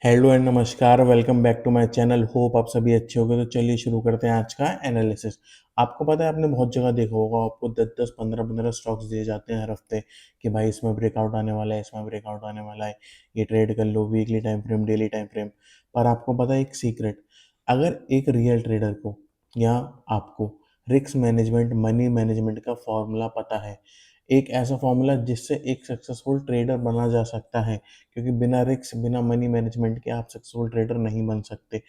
Hello and नमस्कार, welcome back to my channel. Hope आप सभी अच्छे होंगे। तो चलिए शुरू करते हैं आज का एनालिसिस। आपको पता है, आपने बहुत जगह देखा होगा, आपको 10-10 15-15 स्टॉक्स दिए जाते हैं हर हफ्ते कि भाई इसमें ब्रेकआउट आने वाला है, इसमें ब्रेकआउट आने वाला है, ये ट्रेड कर लो, weekly time frame, daily time frame. पर आपको पता है एक सीक्रेट, अगर एक रियल ट्रेडर को या आपको रिस्क मैनेजमेंट, मनी मैनेजमेंट का फॉर्मूला पता है, एक ऐसा फॉर्मूला जिससे एक सक्सेसफुल ट्रेडर बना जा सकता है, क्योंकि बिना रिस्क, बिना मनी मैनेजमेंट के आप सक्सेसफुल ट्रेडर नहीं बन सकते।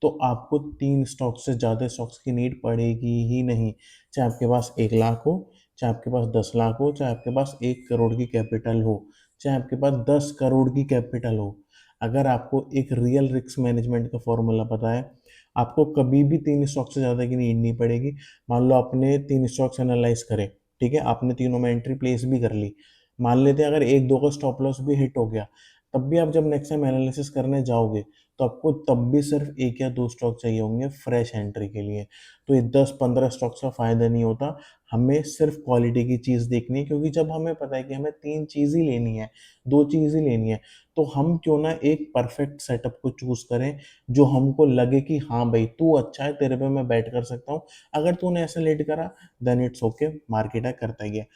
तो आपको 3 स्टॉक से ज़्यादा स्टॉक्स की नीड पड़ेगी ही नहीं। चाहे आपके पास 1 लाख हो, चाहे आपके पास 10 लाख हो, चाहे आपके पास 1 करोड़ की कैपिटल हो, चाहे आपके पास 10 करोड़ की कैपिटल हो। अगर आपको एक रियल रिस्क मैनेजमेंट का फॉर्मूला पता है, आपको कभी भी 3 स्टॉक से ज़्यादा की नीड नहीं पड़ेगी। मान लो आपने 3 स्टॉक्स एनालाइज करे, ठीक है, आपने तीनों में एंट्री प्लेस भी कर ली। मान लेते हैं अगर 1-2 का स्टॉप लॉस भी हिट हो गया, तब भी आप जब नेक्स्ट टाइम एनालिसिस करने जाओगे, तो आपको तब भी सिर्फ 1 या 2 स्टॉक चाहिए होंगे फ्रेश एंट्री के लिए। तो ये 10-15 स्टॉक्स का फ़ायदा नहीं होता। हमें सिर्फ क्वालिटी की चीज़ देखनी है, क्योंकि जब हमें पता है कि हमें 3 चीज़ ही लेनी है, 2 चीज़ ही लेनी है, तो हम क्यों ना एक परफेक्ट सेटअप को चूज़ करें, जो हमको लगे कि हाँ भाई, तू अच्छा है, तेरे पे मैं बेट कर सकता हूँ। अगर तूने ऐसा लेट करा, देन इट्स ओके, मार्केट है, करता ही है।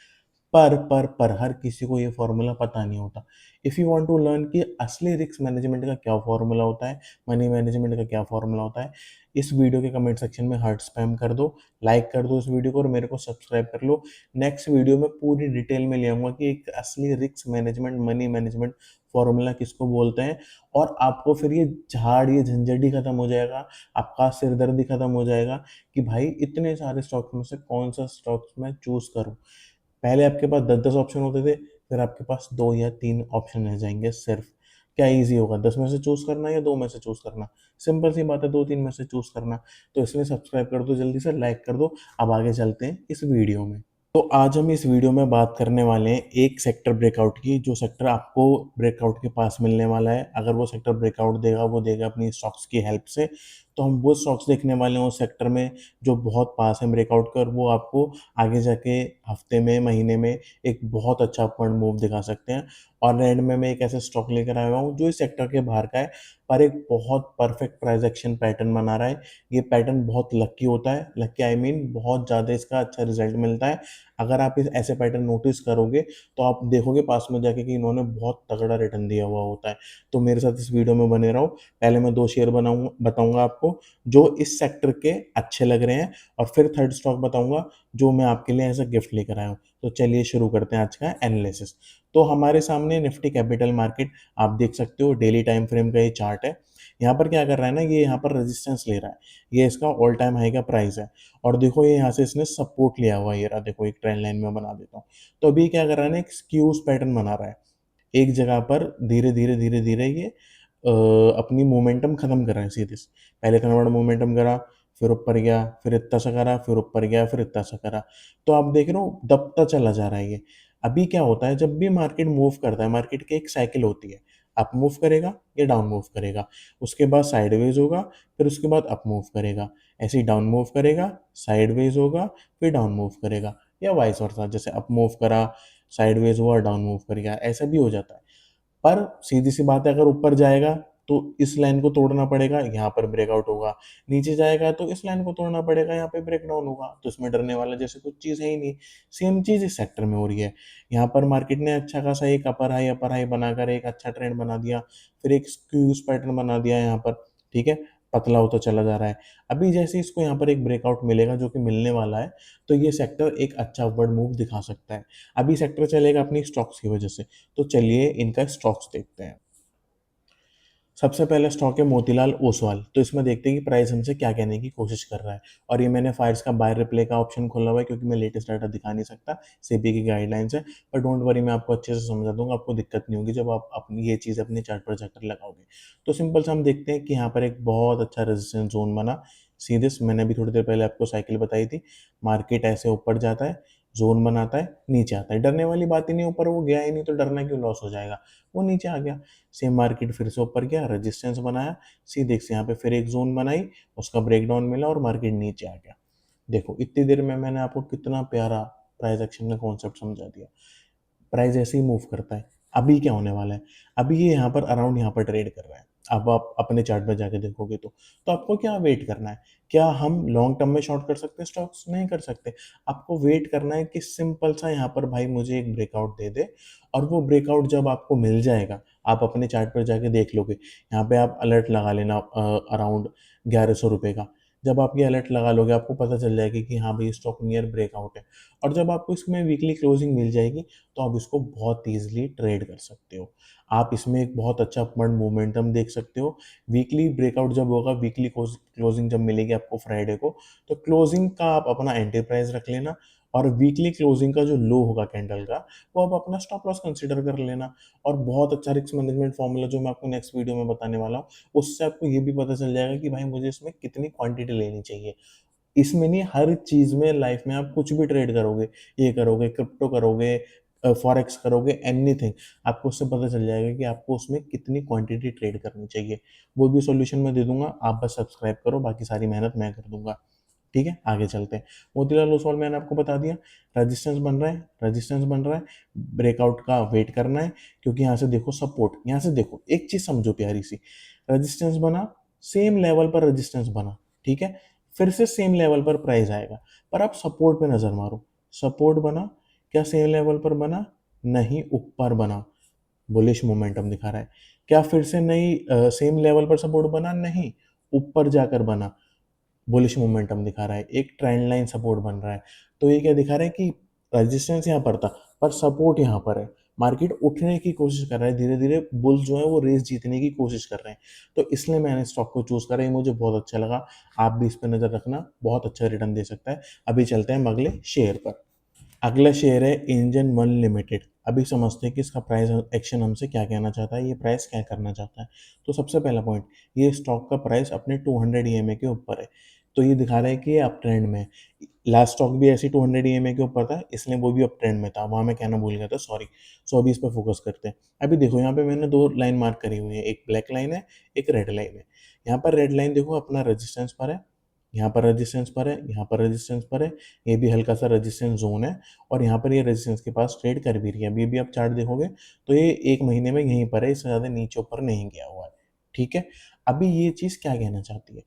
पर हर किसी को ये फॉर्मूला पता नहीं होता। If you want to learn कि असली रिस्क मैनेजमेंट का क्या फॉर्मूला होता है, मनी मैनेजमेंट का क्या फॉर्मूला होता है, इस वीडियो के कमेंट सेक्शन में हार्ट स्पैम कर दो, लाइक कर दो इस वीडियो को और मेरे को सब्सक्राइब कर लो। नेक्स्ट वीडियो में पूरी डिटेल में ले आऊँगा कि एक असली risk management, money management formula किसको बोलते हैं, और आपको फिर ये झाड़, ये झंझट ही खत्म हो जाएगा, आपका सिरदर्द ही खत्म हो जाएगा कि भाई इतने सारे स्टॉक्स में से कौन सा स्टॉक्स मैं चूज़ करूँ। पहले आपके पास 10-10 ऑप्शन होते थे, फिर आपके पास 2 या 3 ऑप्शन रह जाएँगे सिर्फ़। क्या ईज़ी होगा, 10 में से चूज़ करना या 2 में से चूज़ करना? सिंपल सी बात है, 2-3 में से चूज़ करना। तो इसलिए सब्सक्राइब कर दो जल्दी से, लाइक कर दो। अब आगे चलते हैं इस वीडियो में। तो आज हम इस वीडियो में बात करने वाले हैं एक सेक्टर ब्रेकआउट की, जो सेक्टर आपको ब्रेकआउट के पास मिलने वाला है। अगर वो सेक्टर ब्रेकआउट देगा, वो देगा अपनी स्टॉक्स की हेल्प से। तो हम वो स्टॉक्स देखने वाले हैं उस सेक्टर में जो बहुत पास है ब्रेकआउट के, और वो आपको आगे जाके हफ्ते में, महीने में एक बहुत अच्छा अपवर्ड मूव दिखा सकते हैं। और एंड में मैं एक ऐसा स्टॉक लेकर आया हुआ हूँ जो इस सेक्टर के बाहर का है, पर एक बहुत परफेक्ट प्राइस एक्शन पैटर्न बना रहा है। ये पैटर्न बहुत लकी होता है, लकी आई मीन बहुत ज़्यादा इसका अच्छा रिजल्ट मिलता है। अगर आप इस ऐसे पैटर्न नोटिस करोगे, तो आप देखोगे पास में जाके कि इन्होंने बहुत तगड़ा रिटर्न दिया हुआ होता है। तो मेरे साथ इस वीडियो में बने रहो। पहले मैं 2 शेयर बताऊँगा आपको जो इस सेक्टर के अच्छे लग रहे हैं, और फिर थर्ड स्टॉक बताऊँगा जो मैं आपके लिए एज़ अ गिफ्ट लेकर आया हूँ। तो चलिए शुरू करते हैं आज का एनालिसिस। तो हमारे सामने निफ्टी कैपिटल मार्केट, आप देख सकते हो डेली टाइम फ्रेम का ये चार्ट है। यहाँ पर क्या कर रहा है ना, ये यहाँ पर रेजिस्टेंस ले रहा है। ये इसका ऑल टाइम हाई का प्राइस है। और देखो ये यहाँ से इसने सपोर्ट लिया हुआ है, ये रहा देखो, एक ट्रेंड लाइन में बना देता हूँ। तो अभी क्या कर रहा है ना, एक स्क्यूज पैटर्न बना रहा है। एक जगह पर धीरे-धीरे ये अपनी मोमेंटम खत्म कर रहा है सीधे से। पहले इतना बड़ा मोमेंटम करा, फिर ऊपर गया, फिर इतना सा करा, फिर ऊपर गया, फिर इतना सा करा। तो आप देख रहे हो दबता चला जा रहा है ये। अभी क्या होता है, जब भी मार्केट मूव करता है, मार्केट की एक साइकिल होती है। अप मूव करेगा या डाउन मूव करेगा, उसके बाद साइडवेज होगा, फिर उसके बाद अप मूव करेगा, ऐसे ही डाउन मूव करेगा, साइडवेज होगा, फिर डाउन मूव करेगा, या वाइस वर्सा, जैसे अप मूव करा, साइडवेज हुआ, डाउन मूव कर गया, ऐसा भी हो जाता है। पर सीधी सी बात है, अगर ऊपर जाएगा तो इस लाइन को तोड़ना पड़ेगा, यहाँ पर ब्रेकआउट होगा। नीचे जाएगा तो इस लाइन को तोड़ना पड़ेगा, यहाँ पे ब्रेकडाउन होगा। तो इसमें डरने वाला जैसे कुछ चीज़ है ही नहीं। सेम चीज़ इस सेक्टर में हो रही है। यहाँ पर मार्केट ने अच्छा खासा एक अपर हाई बनाकर एक अच्छा ट्रेंड बना दिया, फिर एक स्क्यूज पैटर्न बना दिया यहाँ पर, ठीक है? पतला होता चला जा रहा है। अभी जैसे इसको यहाँ पर एक ब्रेकआउट मिलेगा, जो कि मिलने वाला है, तो ये सेक्टर एक अच्छा अपवर्ड मूव दिखा सकता है। अभी सेक्टर चलेगा अपनी स्टॉक्स की वजह से। तो चलिए इनका स्टॉक्स देखते हैं। सबसे पहला स्टॉक है मोतीलाल ओसवाल। तो इसमें देखते हैं कि प्राइस हमसे क्या कहने की कोशिश कर रहा है। और ये मैंने फायर्स का बाय रिप्ले का ऑप्शन खोला हुआ है, क्योंकि मैं लेटेस्ट डाटा दिखा नहीं सकता, सेबी की गाइडलाइंस है। पर डोंट वरी, मैं आपको अच्छे से समझा दूंगा, आपको दिक्कत नहीं होगी जब आप अपनी ये चीज़ अपने चार्ट पर जाकर लगाओगे। तो सिंपल से हम देखते हैं कि यहाँ पर एक बहुत अच्छा रेजिस्टेंस जोन बना। सीधे मैंने अभी थोड़ी देर पहले आपको साइकिल बताई थी। मार्केट ऐसे ऊपर जाता है, जोन बनाता है, नीचे आता है। डरने वाली बात ही नहीं, ऊपर वो गया ही नहीं तो डरना क्यों, लॉस हो जाएगा। वो नीचे आ गया, सेम मार्केट फिर से ऊपर गया, रेजिस्टेंस बनाया, सीधे से यहाँ पे फिर एक जोन बनाई, उसका ब्रेकडाउन मिला और मार्केट नीचे आ गया। देखो इतनी देर में मैंने आपको कितना प्यारा प्राइस एक्शन का कॉन्सेप्ट समझा दिया। प्राइस ऐसे ही मूव करता है। अभी क्या होने वाला है, अभी ये यहाँ पर अराउंड यहाँ पर ट्रेड कर रहा है। अब आप अपने चार्ट पे जाके देखोगे तो आपको क्या वेट करना है? क्या हम लॉन्ग टर्म में शॉर्ट कर सकते हैं स्टॉक्स? नहीं कर सकते। आपको वेट करना है कि सिंपल सा यहाँ पर भाई मुझे एक ब्रेकआउट दे दे, और वो ब्रेकआउट जब आपको मिल जाएगा, आप अपने चार्ट पर जाके देख लोगे। यहाँ पे आप अलर्ट लगा लेना अराउंड ₹1100 का। जब आप ये अलर्ट लगा लोगे, आपको पता चल जाएगी कि हाँ भाई स्टॉक नियर ब्रेकआउट है, और जब आपको इसमें वीकली क्लोजिंग मिल जाएगी, तो आप इसको बहुत ईज़िली ट्रेड कर सकते हो। आप इसमें एक बहुत अच्छा अपवर्ड मोमेंटम देख सकते हो। वीकली ब्रेकआउट जब होगा, वीकली क्लोजिंग जब मिलेगी आपको फ्राइडे को, तो क्लोजिंग का आप अपना एंट्री प्राइस रख लेना, और वीकली क्लोजिंग का जो लो होगा कैंडल का, वो आप अपना स्टॉप लॉस कंसीडर कर लेना। और बहुत अच्छा रिस्क मैनेजमेंट फॉर्मूला जो मैं आपको नेक्स्ट वीडियो में बताने वाला हूँ, उससे आपको ये भी पता चल जाएगा कि भाई मुझे इसमें कितनी क्वांटिटी लेनी चाहिए। इसमें नहीं, हर चीज़ में लाइफ में आप कुछ भी ट्रेड करोगे, ये करोगे, क्रिप्टो करोगे, फॉरेक्स करोगे, एनीथिंग, आपको उससे पता चल जाएगा कि आपको उसमें कितनी क्वांटिटी ट्रेड करनी चाहिए। वो भी सॉल्यूशन मैं दे दूंगा, आप बस सब्सक्राइब करो, बाकी सारी मेहनत मैं कर दूंगा। ठीक है, आगे चलते हैं। मोतीलाल ओसवाल मैंने आपको बता दिया, रेजिस्टेंस बन रहा है, रेजिस्टेंस बन रहा है, ब्रेकआउट का वेट करना है, क्योंकि यहाँ से देखो सपोर्ट, यहाँ से देखो एक चीज समझो प्यारी सी, रेजिस्टेंस बना, सेम लेवल पर रेजिस्टेंस बना, ठीक है, फिर से सेम लेवल पर प्राइस आएगा, पर आप सपोर्ट पे नजर मारो, सपोर्ट बना, क्या सेम लेवल पर बना? नहीं, ऊपर बना, बुलिश मोमेंटम दिखा रहा है। क्या फिर से नहीं सेम लेवल पर सपोर्ट बना? नहीं, ऊपर जाकर बना, बुलिश मोमेंटम दिखा रहा है, एक ट्रेंड लाइन सपोर्ट बन रहा है। तो ये क्या दिखा रहा है कि रेजिस्टेंस यहाँ पर था, पर सपोर्ट यहाँ पर है, मार्केट उठने की कोशिश कर रहा है, धीरे धीरे बुल्स जो है वो रेस जीतने की कोशिश कर रहे हैं। तो इसलिए मैंने स्टॉक को चूज करा, ये मुझे बहुत अच्छा लगा। आप भी इस पर नजर रखना, बहुत अच्छा रिटर्न दे सकता है। अभी चलते हैं अगले शेयर पर। अगला शेयर है इंजन वन लिमिटेड। अभी समझते हैं कि इसका प्राइस एक्शन हमसे क्या कहना चाहता है, ये प्राइस क्या करना चाहता है। तो सबसे पहला पॉइंट, ये स्टॉक का प्राइस अपने 200 ईएमए के ऊपर है, तो ये दिखा रहा है कि ये अप ट्रेंड में है। लास्ट स्टॉक भी ऐसे 200 ईएमए के ऊपर था, इसलिए वो भी अप ट्रेंड में था, वहाँ मैं कहना भूल गया था, सॉरी। सो अभी इस पर फोकस करते हैं। अभी देखो यहाँ पे मैंने दो लाइन मार्क करी हुई है, एक ब्लैक लाइन है, एक रेड लाइन है। यहाँ पर रेड लाइन देखो अपना रेजिस्टेंस पर है, यहाँ पर रेजिस्टेंस पर है, यहाँ पर रेजिस्टेंस पर है, ये भी हल्का सा रेजिस्टेंस जोन है, और यहाँ पर ये रेजिस्टेंस के पास ट्रेड कर भी रही है। अभी भी आप चार्ट देखोगे तो ये एक महीने में यहीं पर है, इससे ज़्यादा नीचे ऊपर नहीं गया हुआ है। ठीक है, अभी ये चीज़ क्या कहना चाहती है,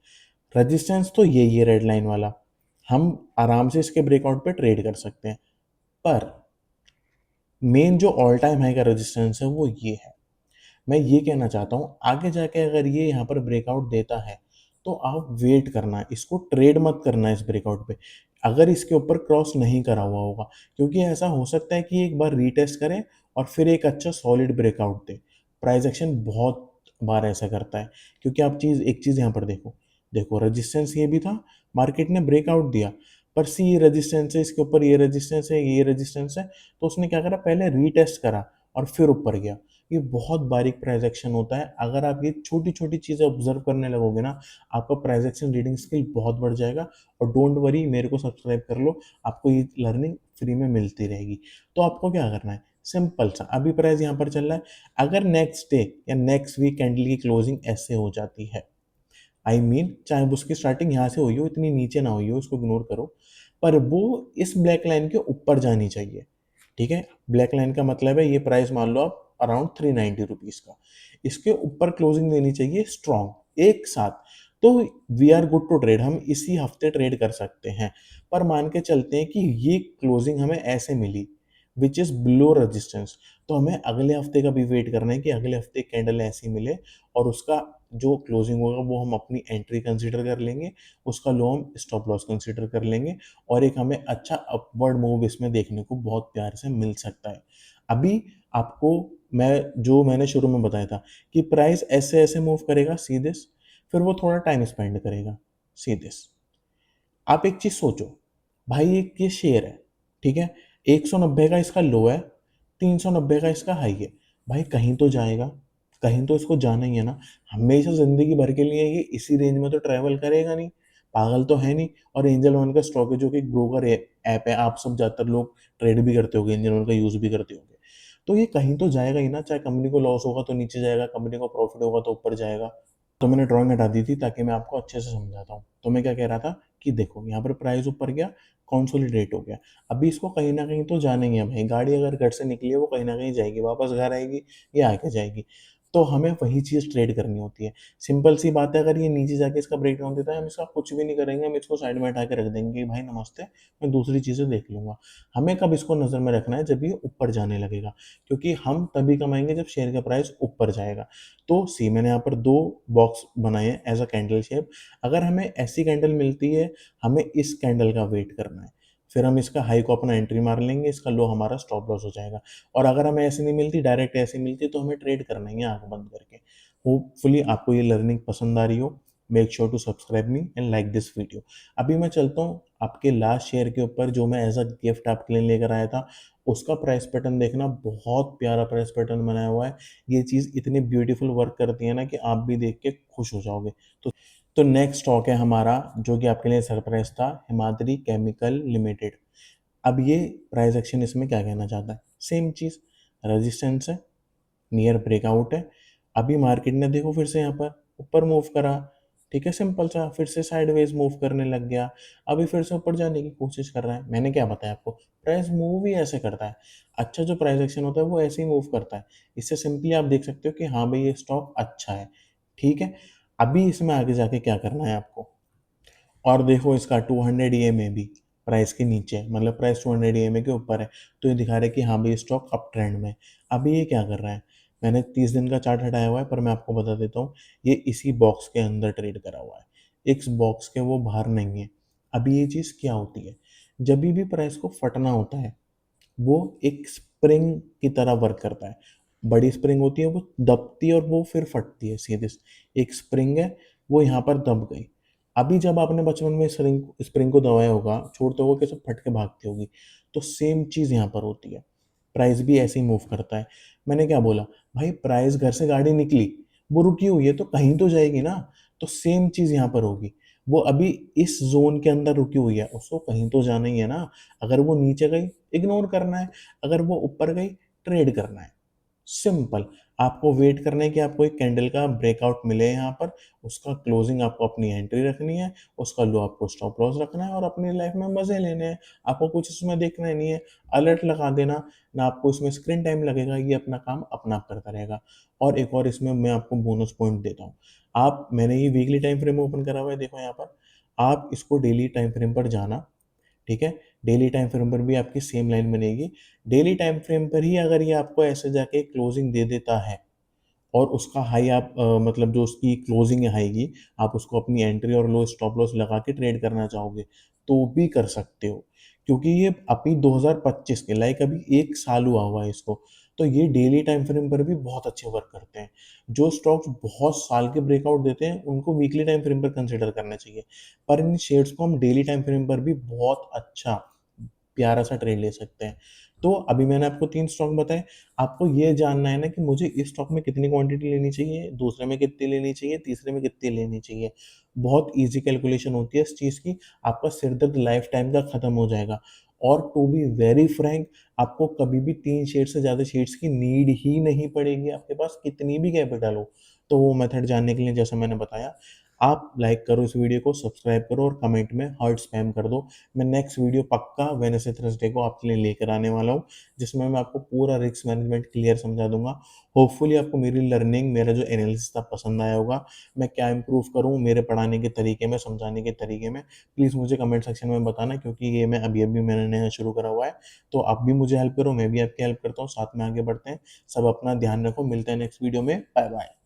रेजिस्टेंस तो यही है रेड लाइन वाला, हम आराम से इसके ब्रेकआउट पे ट्रेड कर सकते हैं, पर मेन जो ऑल टाइम हाई का रेजिस्टेंस है वो ये है। मैं ये कहना चाहता हूँ, आगे जाके अगर ये यहाँ पर ब्रेकआउट देता है, तो आप वेट करना, इसको ट्रेड मत करना इस ब्रेकआउट पे, अगर इसके ऊपर क्रॉस नहीं करा हुआ होगा, क्योंकि ऐसा हो सकता है कि एक बार रीटेस्ट करे और फिर एक अच्छा सॉलिड ब्रेकआउट दे। प्राइस एक्शन बहुत बार ऐसा करता है, क्योंकि आप एक चीज़ यहाँ पर देखो, देखो रेजिस्टेंस ये भी था, मार्केट ने ब्रेकआउट दिया, पर सी ये रेजिस्टेंस है, इसके ऊपर ये रेजिस्टेंस है, ये रेजिस्टेंस है, तो उसने क्या करा, पहले रीटेस्ट करा और फिर ऊपर गया। ये बहुत बारीक प्राइस एक्शन होता है, अगर आप ये छोटी छोटी चीज़ें ऑब्जर्व करने लगोगे ना, आपका प्राइस एक्शन रीडिंग स्किल बहुत बढ़ जाएगा। और डोंट वरी, मेरे को सब्सक्राइब कर लो, आपको ये लर्निंग फ्री में मिलती रहेगी। तो आपको क्या करना है, सिंपल सा, अभी प्राइस यहाँ पर चल रहा है, अगर नेक्स्ट डे या नेक्स्ट वीक कैंडल की क्लोजिंग ऐसे हो जाती है, आई मीन चाहे उसकी स्टार्टिंग यहाँ से हुई हो, इतनी नीचे ना हुई हो, उसको इग्नोर करो, पर वो इस ब्लैक लाइन के ऊपर जानी चाहिए। ठीक है, ब्लैक लाइन का मतलब है ये प्राइस मान लो आप अराउंड 390 रुपीज का, इसके ऊपर क्लोजिंग देनी चाहिए स्ट्रॉन्ग एक साथ, तो we are good to trade, हम इसी हफ्ते ट्रेड कर सकते हैं। पर मान के चलते हैं कि ये क्लोजिंग हमें ऐसे मिली विच इज बिलो रेजिस्टेंस, तो हमें अगले हफ्ते का भी वेट करना है कि अगले हफ्ते कैंडल ऐसी मिले, और उसका जो क्लोजिंग होगा वो हम अपनी एंट्री कंसीडर कर लेंगे, उसका लो हम स्टॉप लॉस कंसीडर कर लेंगे, और एक हमें अच्छा अपवर्ड मूव इसमें देखने को बहुत प्यार से मिल सकता है। अभी आपको मैंने शुरू में बताया था कि प्राइस ऐसे ऐसे मूव करेगा सीधे, फिर वो थोड़ा टाइम स्पेंड करेगा सीधे। आप एक चीज सोचो, भाई एक ये शेयर है, ठीक है, 190 का इसका लो है, 390 का इसका हाई है, भाई कहीं तो जाएगा, कहीं तो इसको जाना ही है ना, हमेशा जिंदगी भर के लिए ये इसी रेंज में तो ट्रैवल करेगा नहीं, पागल तो है नहीं। और एंजल वन का स्टॉक है जो कि एक ब्रोकर ऐप है, आप सब ज्यादातर लोग ट्रेड भी करते होंगे, एंजल वन का यूज भी करते होंगे, तो ये कहीं तो जाएगा ही ना, चाहे कंपनी को लॉस होगा तो नीचे जाएगा, कंपनी को प्रॉफिट होगा तो ऊपर जाएगा। तो मैंने ड्राइंग हटा दी थी ताकि मैं आपको अच्छे से समझाता हूँ। तो मैं क्या कह रहा था कि देखो यहाँ पर प्राइस ऊपर गया, कॉन्सोलिडेट हो गया, अभी इसको कहीं ना कहीं तो जाना ही है भाई, गाड़ी अगर घर से निकली है वो कहीं ना कहीं जाएगी, वापस घर आएगी या आगे जाएगी। तो हमें वही चीज़ ट्रेड करनी होती है। सिंपल सी बात है, अगर ये नीचे जाके इसका ब्रेकडाउन देता है, हम इसका कुछ भी नहीं करेंगे, हम इसको साइड में हटा के रख देंगे कि भाई नमस्ते, मैं दूसरी चीज़ें देख लूँगा। हमें कब इसको नज़र में रखना है, जब ये ऊपर जाने लगेगा, क्योंकि हम तभी कमाएँगे जब शेयर का प्राइस ऊपर जाएगा। तो सी मैंने यहाँ पर 2 बॉक्स बनाए हैं एज़ अ कैंडल शेप। अगर हमें ऐसी कैंडल मिलती है, हमें इस कैंडल का वेट करना है। फिर हम इसका हाई को अपना एंट्री मार लेंगे, इसका लो हमारा स्टॉप लॉस हो जाएगा। और अगर हमें ऐसे नहीं मिलती, डायरेक्ट ऐसे मिलती, तो हमें ट्रेड करना ही है आँख बंद करके। होपफुली आपको ये लर्निंग पसंद आ रही हो। Make sure to subscribe me and like this video. अभी मैं चलता हूँ आपके लास्ट शेयर के ऊपर, जो मैं एज़ अ गिफ्ट आपके लिए लेकर आया था। उसका प्राइस पैटर्न देखना, बहुत प्यारा प्राइस पैटर्न बनाया हुआ है। ये चीज़ इतनी ब्यूटीफुल वर्क करती है ना कि आप भी देख के खुश हो जाओगे। तो नेक्स्ट स्टॉक है हमारा, जो कि आपके लिए सरप्राइज़ था, हिमाद्री केमिकल लिमिटेड। अब ये प्राइस एक्शन इसमें क्या कहना चाहता है? सेम चीज़, रेजिस्टेंस है, नियर ब्रेकआउट है। अभी मार्केट ने देखो फिर से यहाँ पर ऊपर मूव करा, ठीक है, सिंपल सा, फिर से साइडवेज मूव करने लग गया। अभी फिर से ऊपर जाने की कोशिश कर रहा है। मैंने क्या बताया आपको, प्राइस मूव ही ऐसे करता है। अच्छा जो प्राइस एक्शन होता है वो ऐसे ही मूव करता है। इससे सिंपली आप देख सकते हो कि हाँ भाई ये स्टॉक अच्छा है, ठीक है। अभी इसमें आगे जाके क्या करना है आपको, और देखो इसका 200 ईएमए भी प्राइस के नीचे है, मतलब प्राइस 200 ईएमए के ऊपर है। तो ये दिखा रहा है कि हाँ भाई स्टॉक अप ट्रेंड में है। अभी ये क्या कर रहा है, मैंने 30 दिन का चार्ट हटाया हुआ है, पर मैं आपको बता देता हूँ, ये इसी बॉक्स के अंदर ट्रेड करा हुआ है, इस बॉक्स के वो बाहर नहीं है। अभी ये चीज़ क्या होती है, जब भी प्राइस को फटना होता है, वो एक स्प्रिंग की तरह वर्क करता है। बड़ी स्प्रिंग होती है, वो दबती है और वो फिर फटती है सीधे से। एक स्प्रिंग है, वो यहाँ पर दब गई। अभी जब आपने बचपन में स्प्रिंग स्प्रिंग को दबाया होगा, छोड़ते होगे, कैसे फट के भागती होगी। तो सेम चीज़ यहाँ पर होती है। प्राइस भी ऐसे ही मूव करता है। मैंने क्या बोला, भाई प्राइस घर से गाड़ी निकली, वो रुकी हुई है तो कहीं तो जाएगी ना। तो सेम चीज़ यहाँ पर होगी। वो अभी इस ज़ोन के अंदर रुकी हुई है, उसको कहीं तो जाना ही है ना। अगर वो नीचे गई, इग्नोर करना है। अगर वो ऊपर गई, ट्रेड करना है। सिंपल। आपको वेट करना है कि आपको एक कैंडल का ब्रेकआउट मिले यहाँ पर, उसका क्लोजिंग आपको अपनी एंट्री रखनी है, उसका लो आपको स्टॉप लॉस रखना है और अपनी लाइफ में मज़े लेने हैं। आपको कुछ इसमें देखना ही नहीं है, अलर्ट लगा देना, ना आपको इसमें स्क्रीन टाइम लगेगा, ये अपना काम अपना आप करता रहेगा। और एक और इसमें मैं आपको बोनस पॉइंट देता हूँ। मैंने ये वीकली टाइम फ्रेम ओपन करा हुआ है, देखो यहाँ पर। आप इसको डेली टाइम फ्रेम पर जाना, ठीक है? डेली टाइम फ्रेम पर भी आपकी सेम लाइन बनेगी। डेली टाइम फ्रेम पर ही अगर ये आपको ऐसे जाके क्लोजिंग दे देता है और उसका हाई आप मतलब जो उसकी क्लोजिंग है हाई की, आप उसको अपनी एंट्री और लो स्टॉप लॉस लगा के ट्रेड करना चाहोगे, तो भी कर सकते हो। क्योंकि ये अभी 2025 के लाइक अभी 1 साल हुआ है इसको, तो ये डेली टाइम फ्रेम पर भी बहुत अच्छे वर्क करते हैं। जो स्टॉक्स बहुत साल के ब्रेकआउट देते हैं, उनको वीकली टाइम फ्रेम पर कंसिडर करना चाहिए। पर इन शेयर्स को हम डेली टाइम फ्रेम पर भी बहुत अच्छा प्यारा सा ट्रेड ले सकते हैं। तो अभी मैंने आपको 3 स्टॉक बताए। आपको ये जानना है ना कि मुझे इस स्टॉक में कितनी क्वांटिटी लेनी चाहिए, दूसरे में कितनी लेनी चाहिए, तीसरे में कितनी लेनी चाहिए। बहुत ईज़ी कैलकुलेशन होती है इस चीज़ की, आपका सिर दर्द लाइफ टाइम का खत्म हो जाएगा। और टू बी वेरी फ्रैंक, आपको कभी भी 3 शेयर से ज़्यादा शेयर्स की नीड ही नहीं पड़ेगी, आपके पास कितनी भी कैपिटल हो। तो वो मेथड जानने के लिए जैसा मैंने बताया, आप लाइक करो इस वीडियो को, सब्सक्राइब करो और कमेंट में हार्ट स्पैम कर दो। मैं नेक्स्ट वीडियो पक्का वेडनेसडे थर्सडे को आपके लिए लेकर आने वाला हूँ, जिसमें मैं आपको पूरा रिस्क मैनेजमेंट क्लियर समझा दूंगा। होपफुली आपको मेरी लर्निंग, मेरा जो एनालिसिस था पसंद आया होगा। मैं क्या इंप्रूव करूँ मेरे पढ़ाने के तरीके में, समझाने के तरीके में, प्लीज़ मुझे कमेंट सेक्शन में बताना, क्योंकि ये मैं अभी अभी मैंने नया शुरू करा हुआ है। तो आप भी मुझे हेल्प करो, मैं भी आपकी हेल्प करता हूँ, साथ में आगे बढ़ते हैं। सब अपना ध्यान रखो, मिलते हैं नेक्स्ट वीडियो में, बाय बाय।